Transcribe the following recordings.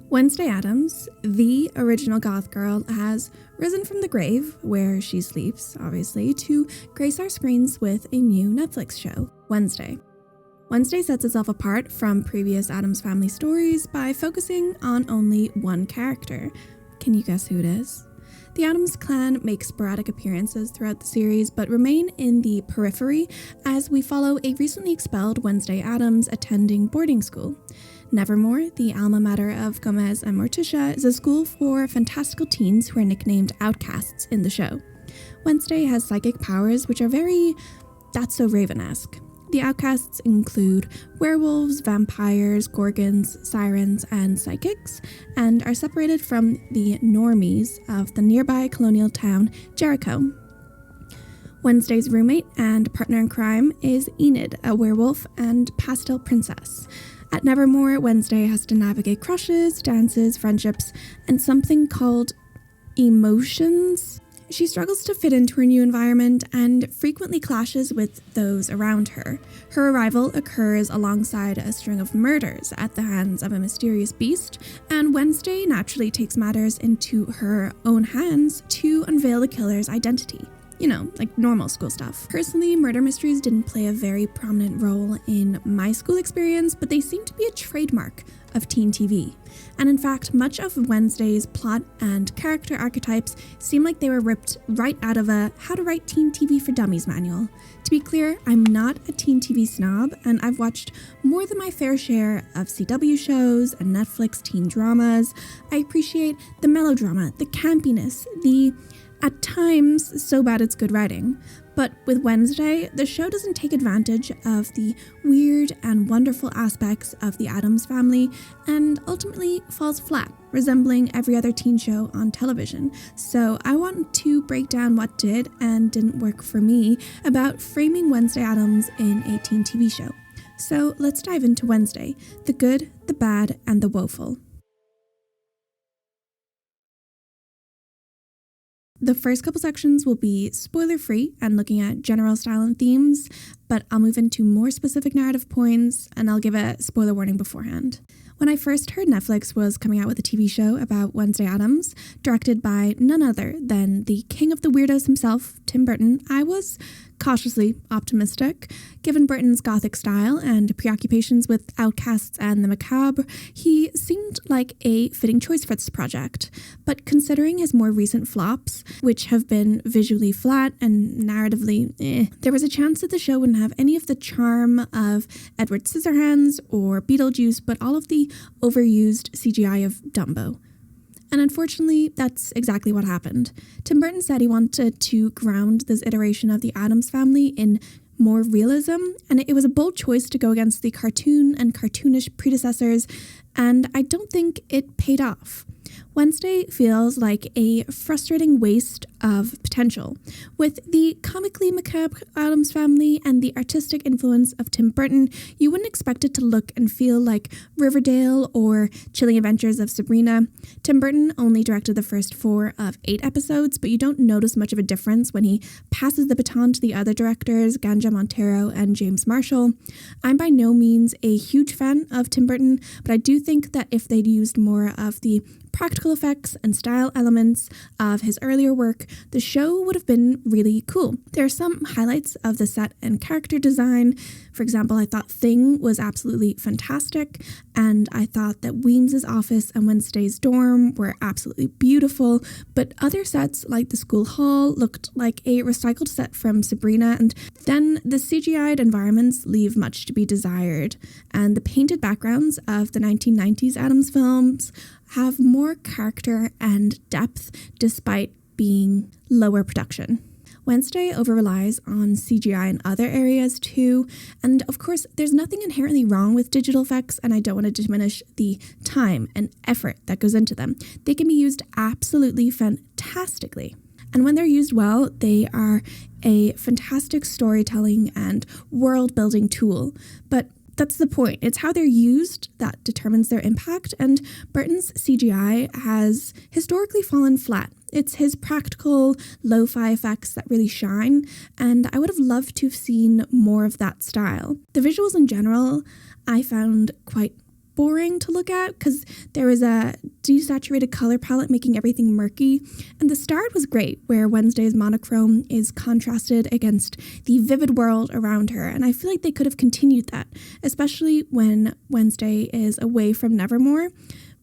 Wednesday Addams, the original goth girl, has risen from the grave, where she sleeps, obviously, to grace our screens with a new Netflix show, Wednesday. Wednesday sets itself apart from previous Addams Family stories by focusing on only one character. Can you guess who it is? The Addams clan make sporadic appearances throughout the series, but remain in the periphery as we follow a recently expelled Wednesday Addams attending boarding school. Nevermore, the alma mater of Gomez and Morticia, is a school for fantastical teens who are nicknamed outcasts in the show. Wednesday has psychic powers which are very That's So Raven-esque. The outcasts include werewolves, vampires, gorgons, sirens, and psychics, and are separated from the normies of the nearby colonial town, Jericho. Wednesday's roommate and partner in crime is Enid, a werewolf and pastel princess. At Nevermore, Wednesday has to navigate crushes, dances, friendships, and something called emotions. She struggles to fit into her new environment and frequently clashes with those around her. Her arrival occurs alongside a string of murders at the hands of a mysterious beast, and Wednesday naturally takes matters into her own hands to unveil the killer's identity. You know, like normal school stuff. Personally, murder mysteries didn't play a very prominent role in my school experience, but they seem to be a trademark of teen TV. And in fact, much of Wednesday's plot and character archetypes seem like they were ripped right out of a How to Write Teen TV for Dummies manual. To be clear, I'm not a teen TV snob, and I've watched more than my fair share of CW shows and Netflix teen dramas. I appreciate the melodrama, the campiness, the at times, so bad it's good writing. But with Wednesday, the show doesn't take advantage of the weird and wonderful aspects of the Addams family and ultimately falls flat, resembling every other teen show on television. So I want to break down what did and didn't work for me about framing Wednesday Addams in a teen TV show. So let's dive into Wednesday, the good, the bad, and the woeful. The first couple sections will be spoiler-free and looking at general style and themes, but I'll move into more specific narrative points and I'll give a spoiler warning beforehand. When I first heard Netflix was coming out with a TV show about Wednesday Addams, directed by none other than the king of the weirdos himself, Tim Burton, I was cautiously optimistic. Given Burton's gothic style and preoccupations with outcasts and the macabre, he seemed like a fitting choice for this project. But considering his more recent flops, which have been visually flat and narratively there was a chance that the show wouldn't have any of the charm of Edward Scissorhands or Beetlejuice, but all of the overused CGI of Dumbo. And unfortunately, that's exactly what happened. Tim Burton said he wanted to ground this iteration of the Addams family in more realism, and it was a bold choice to go against the cartoon and cartoonish predecessors, and I don't think it paid off. Wednesday feels like a frustrating waste of potential. With the comically macabre Addams family and the artistic influence of Tim Burton, you wouldn't expect it to look and feel like Riverdale or Chilling Adventures of Sabrina. Tim Burton only directed the first 4 of 8 episodes, but you don't notice much of a difference when he passes the baton to the other directors, Ganja Montero and James Marshall. I'm by no means a huge fan of Tim Burton, but I do think that if they'd used more of the practical effects and style elements of his earlier work, the show would have been really cool. There are some highlights of the set and character design. For example, I thought Thing was absolutely fantastic, and I thought that Weems's office and Wednesday's dorm were absolutely beautiful, but other sets like the school hall looked like a recycled set from Sabrina, and then the CGI'd environments leave much to be desired, and the painted backgrounds of the 1990s Addams films have more character and depth despite being lower production. Wednesday over-relies on CGI in other areas too, and of course there's nothing inherently wrong with digital effects, and I don't want to diminish the time and effort that goes into them. They can be used absolutely fantastically. And when they're used well, they are a fantastic storytelling and world-building tool. But that's the point. It's how they're used that determines their impact, and Burton's CGI has historically fallen flat. It's his practical lo-fi effects that really shine, and I would have loved to have seen more of that style. The visuals in general I found quite boring to look at because there was a desaturated color palette making everything murky. And the start was great, where Wednesday's monochrome is contrasted against the vivid world around her. And I feel like they could have continued that, especially when Wednesday is away from Nevermore.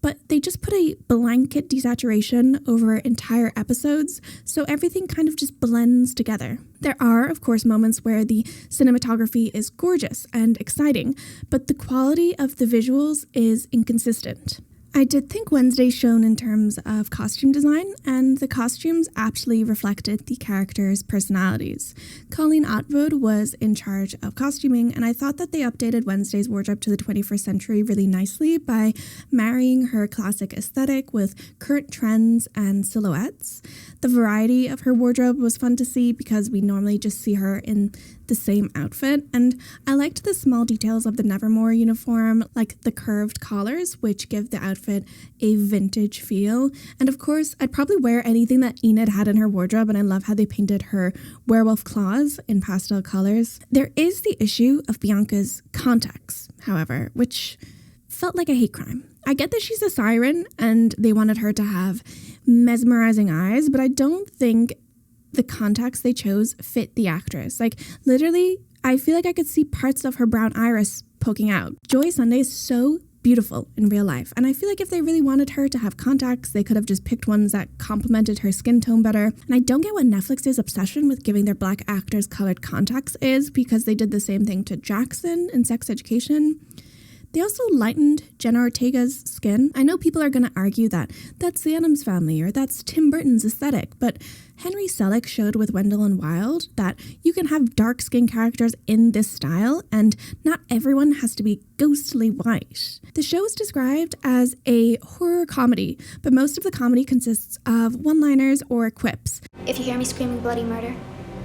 But they just put a blanket desaturation over entire episodes, so everything kind of just blends together. There are, of course, moments where the cinematography is gorgeous and exciting, but the quality of the visuals is inconsistent. I did think Wednesday shone in terms of costume design, and the costumes aptly reflected the characters' personalities. Colleen Atwood was in charge of costuming, and I thought that they updated Wednesday's wardrobe to the 21st century really nicely by marrying her classic aesthetic with current trends and silhouettes. The variety of her wardrobe was fun to see because we normally just see her in the same outfit, and I liked the small details of the Nevermore uniform, like the curved collars, which give the outfit a vintage feel. And of course, I'd probably wear anything that Enid had in her wardrobe, and I love how they painted her werewolf claws in pastel colors. There is the issue of Bianca's contacts, however, which felt like a hate crime. I get that she's a siren and they wanted her to have mesmerizing eyes, but I don't think the contacts they chose fit the actress. Like, literally, I feel like I could see parts of her brown iris poking out. Joy Sunday is so beautiful in real life, and I feel like if they really wanted her to have contacts, they could have just picked ones that complemented her skin tone better. And I don't get what Netflix's obsession with giving their black actors colored contacts is, because they did the same thing to Jackson in Sex Education. They also lightened Jenna Ortega's skin. I know people are going to argue that that's the Addams Family or that's Tim Burton's aesthetic, but Henry Selick showed with Wendell and Wild that you can have dark skin characters in this style, and not everyone has to be ghostly white. The show is described as a horror comedy, but most of the comedy consists of one-liners or quips. If you hear me screaming bloody murder,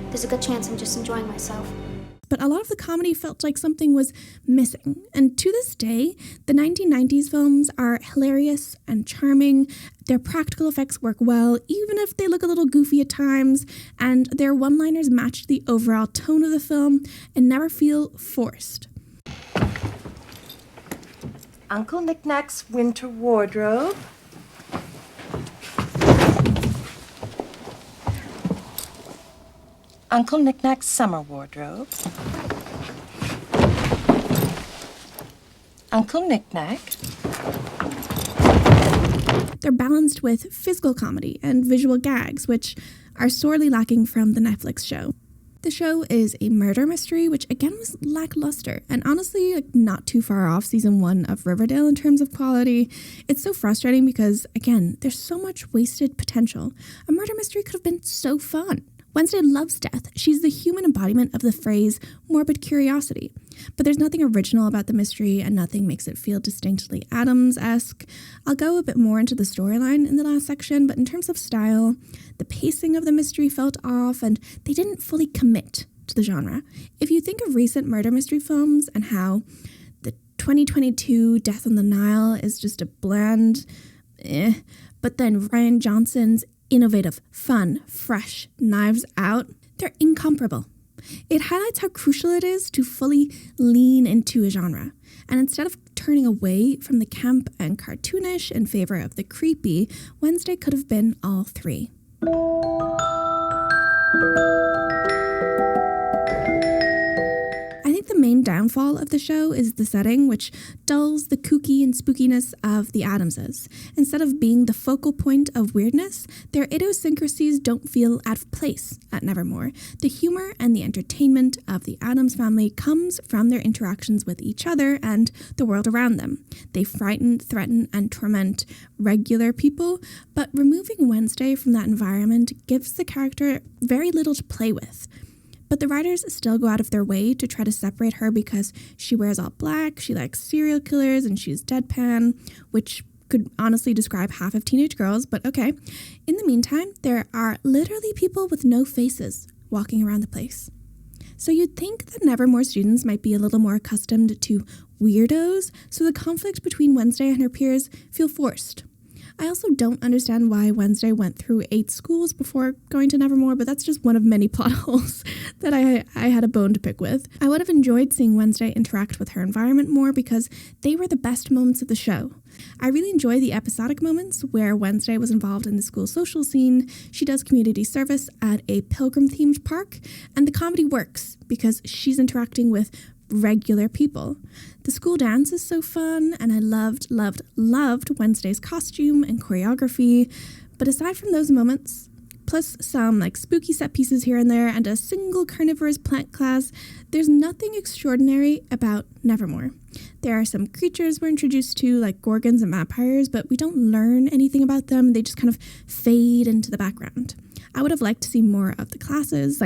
there's a good chance I'm just enjoying myself. But a lot of the comedy felt like something was missing. And to this day, the 1990s films are hilarious and charming. Their practical effects work well, even if they look a little goofy at times, and their one-liners match the overall tone of the film and never feel forced. Uncle Knick-Knack's winter wardrobe. Uncle Knick-Knack's summer wardrobe. Uncle Knick-Knack. They're balanced with physical comedy and visual gags, which are sorely lacking from the Netflix show. The show is a murder mystery, which again was lackluster, and honestly, not too far off season 1 of Riverdale in terms of quality. It's so frustrating because, again, there's so much wasted potential. A murder mystery could have been so fun. Wednesday loves death. She's the human embodiment of the phrase morbid curiosity. But there's nothing original about the mystery, and nothing makes it feel distinctly Addams-esque. I'll go a bit more into the storyline in the last section, but in terms of style, the pacing of the mystery felt off, and they didn't fully commit to the genre. If you think of recent murder mystery films and how the 2022 Death on the Nile is just a bland but then Rian Johnson's innovative, fun, fresh Knives Out, they're incomparable. It highlights how crucial it is to fully lean into a genre. And instead of turning away from the camp and cartoonish in favor of the creepy, Wednesday could have been all three. I think the main downfall of the show is the setting, which dulls the kooky and spookiness of the Addamses. Instead of being the focal point of weirdness, their idiosyncrasies don't feel out of place at Nevermore. The humor and the entertainment of the Addams family comes from their interactions with each other and the world around them. They frighten, threaten, and torment regular people, but removing Wednesday from that environment gives the character very little to play with. But the writers still go out of their way to try to separate her because she wears all black, she likes serial killers, and she's deadpan, which could honestly describe half of teenage girls, but okay. In the meantime, there are literally people with no faces walking around the place. So you'd think that Nevermore students might be a little more accustomed to weirdos, so the conflict between Wednesday and her peers feel forced. I also don't understand why Wednesday went through 8 schools before going to Nevermore, but that's just one of many plot holes that I had a bone to pick with. I would have enjoyed seeing Wednesday interact with her environment more because they were the best moments of the show. I really enjoy the episodic moments where Wednesday was involved in the school social scene. She does community service at a pilgrim-themed park, and the comedy works because she's interacting with regular people. The school dance is so fun, and I loved Wednesday's costume and choreography. But aside from those moments, plus some spooky set pieces here and there and a single carnivorous plant class, there's nothing extraordinary about Nevermore. There are some creatures we're introduced to, like gorgons and vampires, but we don't learn anything about them. They just kind of fade into the background. I would have liked to see more of the classes.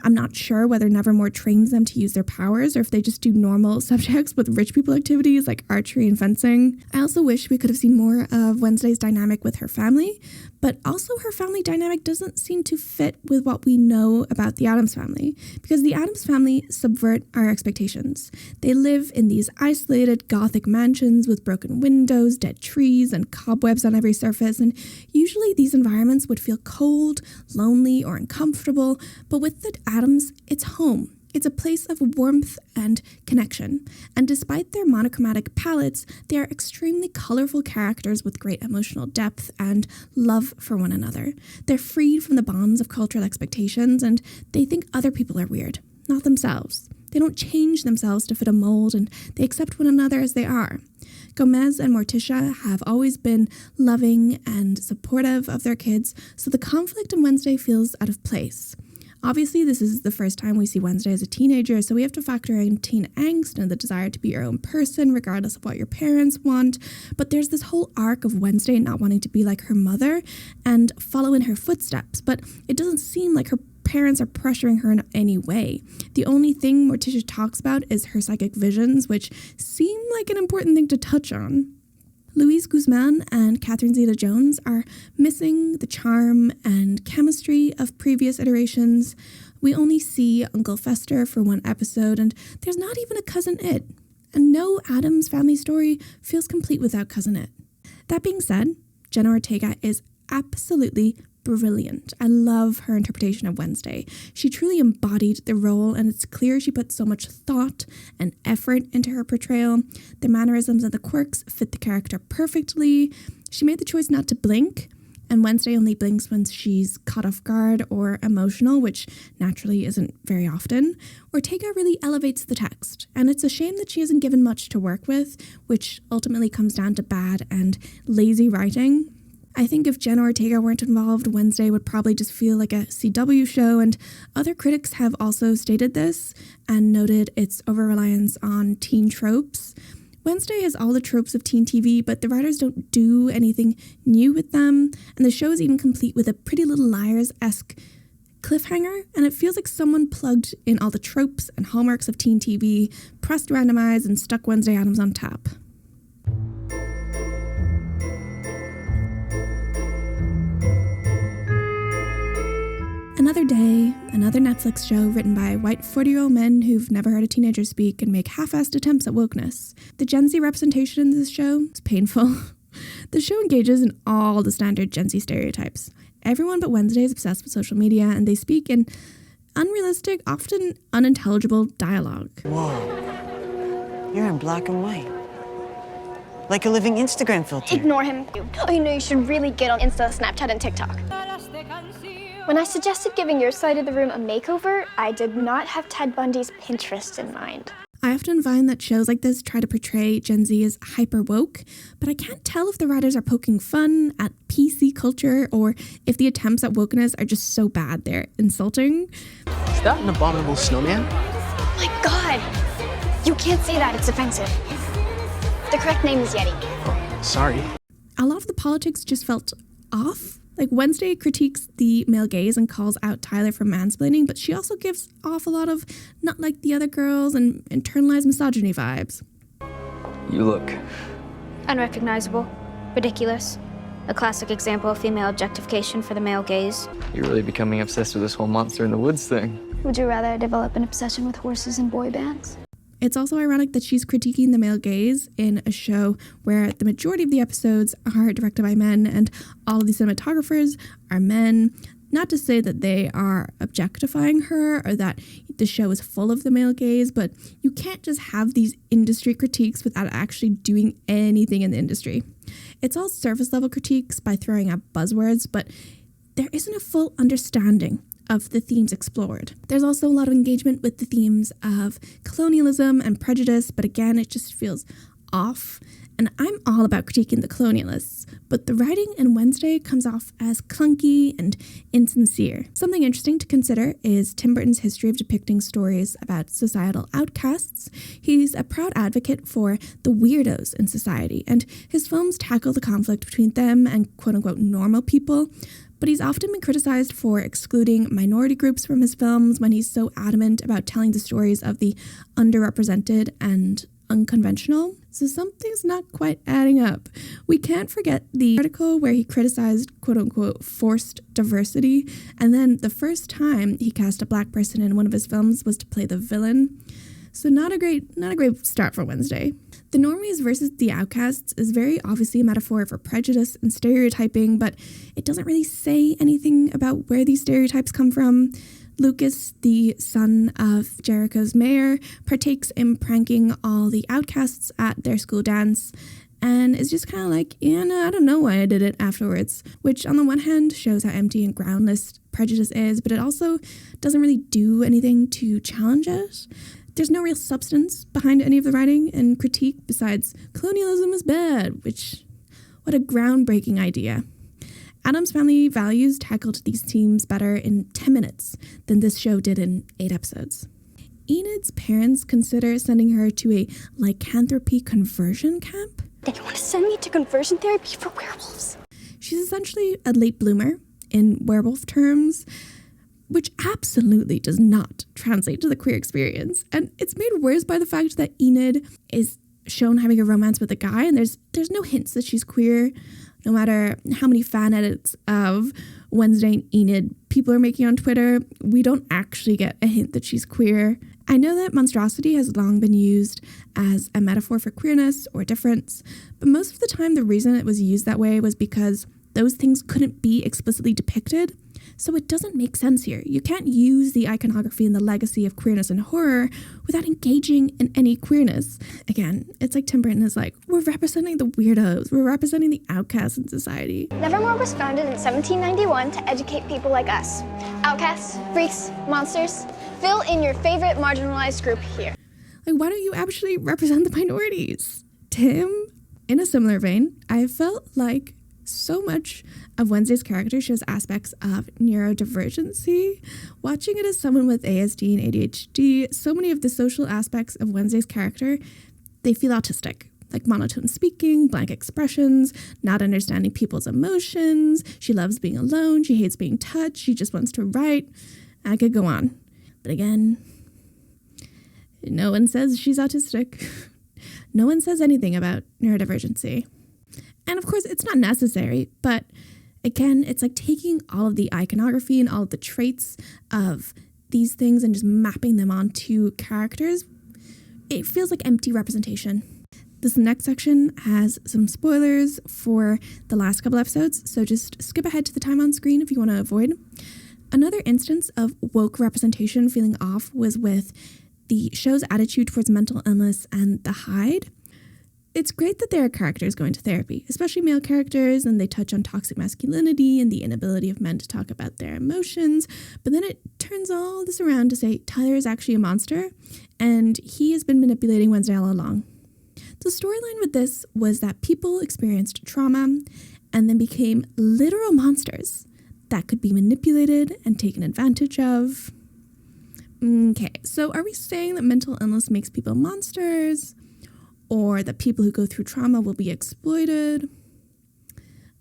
I'm not sure whether Nevermore trains them to use their powers or if they just do normal subjects with rich people activities like archery and fencing. I also wish we could have seen more of Wednesday's dynamic with her family, but also her family dynamic doesn't seem to fit with what we know about the Addams family, because the Addams family subvert our expectations. They live in these isolated Gothic mansions with broken windows, dead trees, and cobwebs on every surface, and usually these environments would feel cold, lonely, or uncomfortable, but with the Addams, it's home. It's a place of warmth and connection. And despite their monochromatic palettes, they are extremely colorful characters with great emotional depth and love for one another. They're freed from the bonds of cultural expectations, and they think other people are weird, not themselves. They don't change themselves to fit a mold, and they accept one another as they are. Gomez and Morticia have always been loving and supportive of their kids, so the conflict in Wednesday feels out of place. Obviously, this is the first time we see Wednesday as a teenager, so we have to factor in teen angst and the desire to be your own person, regardless of what your parents want. But there's this whole arc of Wednesday not wanting to be like her mother and follow in her footsteps, but it doesn't seem like her parents are pressuring her in any way. The only thing Morticia talks about is her psychic visions, which seem like an important thing to touch on. Louise Guzman and Catherine Zeta-Jones are missing the charm and chemistry of previous iterations. We only see Uncle Fester for one episode, and there's not even a Cousin It. And no Addams family story feels complete without Cousin It. That being said, Jenna Ortega is absolutely brilliant. I love her interpretation of Wednesday. She truly embodied the role, and it's clear she put so much thought and effort into her portrayal. The mannerisms and the quirks fit the character perfectly. She made the choice not to blink, and Wednesday only blinks when she's caught off guard or emotional, which naturally isn't very often. Ortega really elevates the text, and it's a shame that she isn't given much to work with, which ultimately comes down to bad and lazy writing. I think if Jenna Ortega weren't involved, Wednesday would probably just feel like a CW show, and other critics have also stated this and noted its over-reliance on teen tropes. Wednesday has all the tropes of teen TV, but the writers don't do anything new with them, and the show is even complete with a Pretty Little Liars-esque cliffhanger, and it feels like someone plugged in all the tropes and hallmarks of teen TV, pressed randomize, and stuck Wednesday Addams on tap. Another day, another Netflix show written by white 40-year-old men who've never heard a teenager speak and make half-assed attempts at wokeness. The Gen Z representation in this show is painful. The show engages in all the standard Gen Z stereotypes. Everyone but Wednesday is obsessed with social media, and they speak in unrealistic, often unintelligible dialogue. Whoa. You're in black and white. Like a living Instagram filter. Ignore him. Oh, you know, you should really get on Insta, Snapchat, and TikTok. When I suggested giving your side of the room a makeover, I did not have Ted Bundy's Pinterest in mind. I often find that shows like this try to portray Gen Z as hyper woke, but I can't tell if the writers are poking fun at PC culture or if the attempts at wokeness are just so bad they're insulting. Is that an abominable snowman? My God! You can't say that, it's offensive. The correct name is Yeti. Oh, sorry. A lot of the politics just felt off. Like, Wednesday critiques the male gaze and calls out Tyler for mansplaining, but she also gives off a lot of not like the other girls and internalized misogyny vibes. You look Unrecognizable. Ridiculous. A classic example of female objectification for the male gaze. You're really becoming obsessed with this whole monster in the woods thing. Would you rather develop an obsession with horses and boy bands? It's also ironic that she's critiquing the male gaze in a show where the majority of the episodes are directed by men and all of the cinematographers are men. Not to say that they are objectifying her or that the show is full of the male gaze, but you can't just have these industry critiques without actually doing anything in the industry. It's all surface level critiques by throwing out buzzwords, but there isn't a full understanding of the themes explored. There's also a lot of engagement with the themes of colonialism and prejudice, but again, it just feels off. And I'm all about critiquing the colonialists, but the writing in Wednesday comes off as clunky and insincere. Something interesting to consider is Tim Burton's history of depicting stories about societal outcasts. He's a proud advocate for the weirdos in society, and his films tackle the conflict between them and quote-unquote normal people, but he's often been criticized for excluding minority groups from his films when he's so adamant about telling the stories of the underrepresented and unconventional. So something's not quite adding up. We can't forget the article where he criticized quote-unquote forced diversity, and then the first time he cast a black person in one of his films was to play the villain. So not a great start for Wednesday. The normies versus the outcasts is very obviously a metaphor for prejudice and stereotyping, but it doesn't really say anything about where these stereotypes come from. Lucas, the son of Jericho's mayor, partakes in pranking all the outcasts at their school dance and is just kind of like, yeah, no, I don't know why I did it afterwards, which on the one hand shows how empty and groundless prejudice is, but it also doesn't really do anything to challenge it. There's no real substance behind any of the writing and critique besides colonialism is bad, which, what a groundbreaking idea. Addams Family Values tackled these themes better in 10 minutes than this show did in 8 episodes. Enid's parents consider sending her to a lycanthropy conversion camp. Then you want to send me to conversion therapy for werewolves? She's essentially a late bloomer in werewolf terms, which absolutely does not translate to the queer experience. And it's made worse by the fact that Enid is shown having a romance with a guy, and there's no hints that she's queer. No matter how many fan edits of Wednesday and Enid people are making on Twitter, we don't actually get a hint that she's queer. I know that monstrosity has long been used as a metaphor for queerness or difference, but most of the time the reason it was used that way was because those things couldn't be explicitly depicted. So it doesn't make sense here. You can't use the iconography and the legacy of queerness and horror without engaging in any queerness. Again, it's like Tim Burton is like, we're representing the weirdos. We're representing the outcasts in society. Nevermore was founded in 1791 to educate people like us. Outcasts, freaks, monsters. Fill in your favorite marginalized group here. Like, why don't you actually represent the minorities? Tim? In a similar vein, I felt like so much of Wednesday's character shows aspects of neurodivergency. Watching it as someone with ASD and ADHD, so many of the social aspects of Wednesday's character, they feel autistic. Like monotone speaking, blank expressions, not understanding people's emotions. She loves being alone. She hates being touched. She just wants to write. I could go on. But again, no one says she's autistic. No one says anything about neurodivergency. And of course, it's not necessary, but again, it's like taking all of the iconography and all of the traits of these things and just mapping them onto characters. It feels like empty representation. This next section has some spoilers for the last couple episodes, so just skip ahead to the time on screen if you want to avoid. Another instance of woke representation feeling off was with the show's attitude towards mental illness and the Hyde. It's great that there are characters going to therapy, especially male characters, and they touch on toxic masculinity and the inability of men to talk about their emotions, but then it turns all this around to say Tyler is actually a monster, and he has been manipulating Wednesday all along. The storyline with this was that people experienced trauma and then became literal monsters that could be manipulated and taken advantage of. Okay, so are we saying that mental illness makes people monsters? Or that people who go through trauma will be exploited?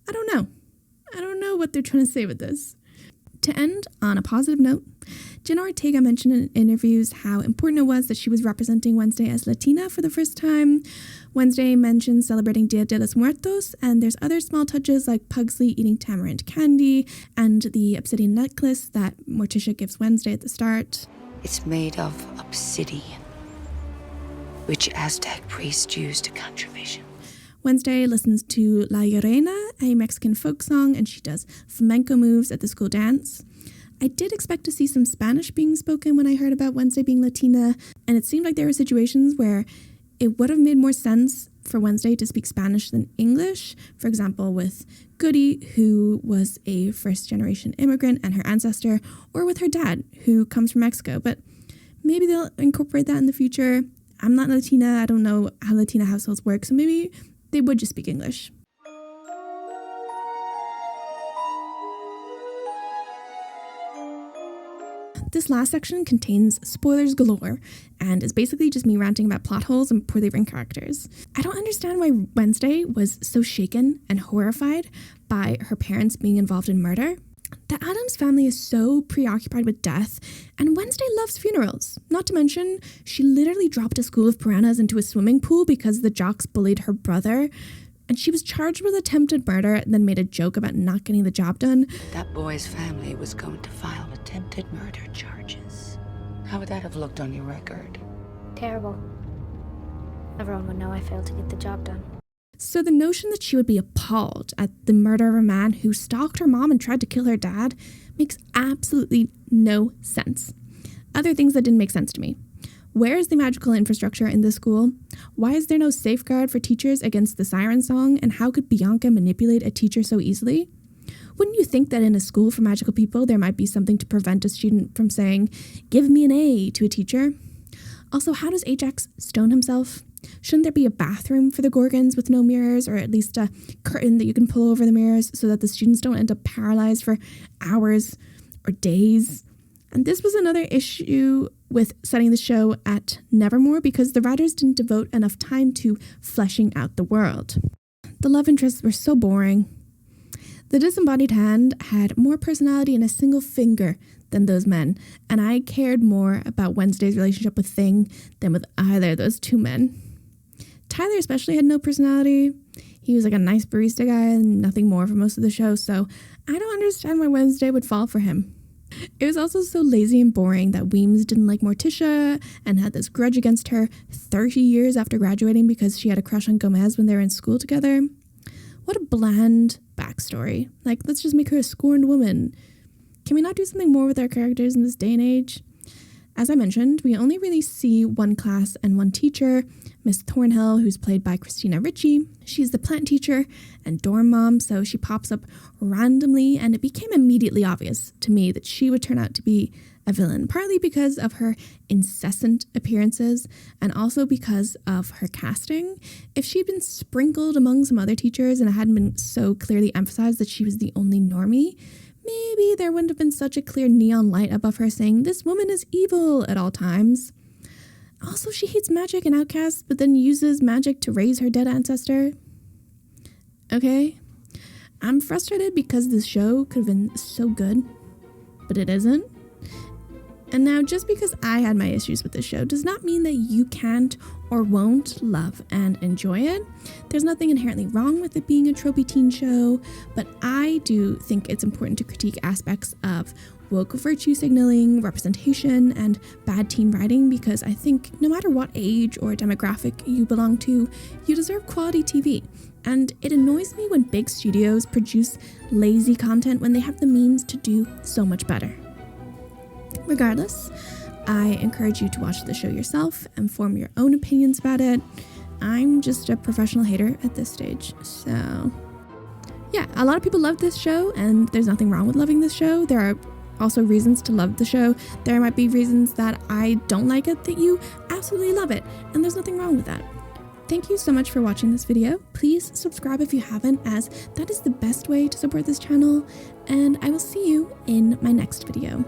I don't know. I don't know what they're trying to say with this. To end on a positive note, Jenna Ortega mentioned in interviews how important it was that she was representing Wednesday as Latina for the first time. Wednesday mentioned celebrating Dia de los Muertos, and there's other small touches like Pugsley eating tamarind candy and the obsidian necklace that Morticia gives Wednesday at the start. It's made of obsidian. which Aztec priest used to conjure vision. Wednesday listens to La Llorona, a Mexican folk song, and she does flamenco moves at the school dance. I did expect to see some Spanish being spoken when I heard about Wednesday being Latina, and it seemed like there were situations where it would have made more sense for Wednesday to speak Spanish than English. For example, with Goody, who was a first-generation immigrant and her ancestor, or with her dad, who comes from Mexico. But maybe they'll incorporate that in the future. I'm not Latina. I don't know how Latina households work, so maybe they would just speak English. This last section contains spoilers galore and is basically just me ranting about plot holes and poorly written characters. I don't understand why Wednesday was so shaken and horrified by her parents being involved in murder. The Addams family is so preoccupied with death, and Wednesday loves funerals. Not to mention, she literally dropped a school of piranhas into a swimming pool because the jocks bullied her brother, and she was charged with attempted murder and then made a joke about not getting the job done. That boy's family was going to file attempted murder charges. How would that have looked on your record? Terrible. Everyone would know I failed to get the job done. So the notion that she would be appalled at the murder of a man who stalked her mom and tried to kill her dad makes absolutely no sense. Other things that didn't make sense to me. Where is the magical infrastructure in this school? Why is there no safeguard for teachers against the siren song? And how could Bianca manipulate a teacher so easily? Wouldn't you think that in a school for magical people, there might be something to prevent a student from saying, "Give me an A" to a teacher? Also, how does Ajax stone himself? Shouldn't there be a bathroom for the Gorgons with no mirrors, or at least a curtain that you can pull over the mirrors so that the students don't end up paralyzed for hours or days? And this was another issue with setting the show at Nevermore because the writers didn't devote enough time to fleshing out the world. The love interests were so boring. The disembodied hand had more personality in a single finger than those men, and I cared more about Wednesday's relationship with Thing than with either of those two men. Tyler especially had no personality. He was like a nice barista guy and nothing more for most of the show, so I don't understand why Wednesday would fall for him. It was also so lazy and boring that Weems didn't like Morticia and had this grudge against her 30 years after graduating because she had a crush on Gomez when they were in school together. What a bland backstory. Like, let's just make her a scorned woman. Can we not do something more with our characters in this day and age? As I mentioned, we only really see one class and one teacher, Miss Thornhill, who's played by Christina Ricci. She's the plant teacher and dorm mom, so she pops up randomly, and it became immediately obvious to me that she would turn out to be a villain, partly because of her incessant appearances and also because of her casting. If she'd been sprinkled among some other teachers and it hadn't been so clearly emphasized that she was the only normie, maybe there wouldn't have been such a clear neon light above her saying, "This woman is evil" at all times. Also, she hates magic and outcasts, but then uses magic to raise her dead ancestor. Okay, I'm frustrated because this show could have been so good, but it isn't. And now, just because I had my issues with this show does not mean that you can't or won't love and enjoy it. There's nothing inherently wrong with it being a tropey teen show, but I do think it's important to critique aspects of woke virtue signaling, representation, and bad teen writing because I think no matter what age or demographic you belong to, you deserve quality TV. And it annoys me when big studios produce lazy content when they have the means to do so much better. Regardless, I encourage you to watch the show yourself and form your own opinions about it. I'm just a professional hater at this stage, so yeah, a lot of people love this show, and there's nothing wrong with loving this show. There are also reasons to love the show. There might be reasons that I don't like it that you absolutely love it, and there's nothing wrong with that. Thank you so much for watching this video. Please subscribe if you haven't, as that is the best way to support this channel, and I will see you in my next video.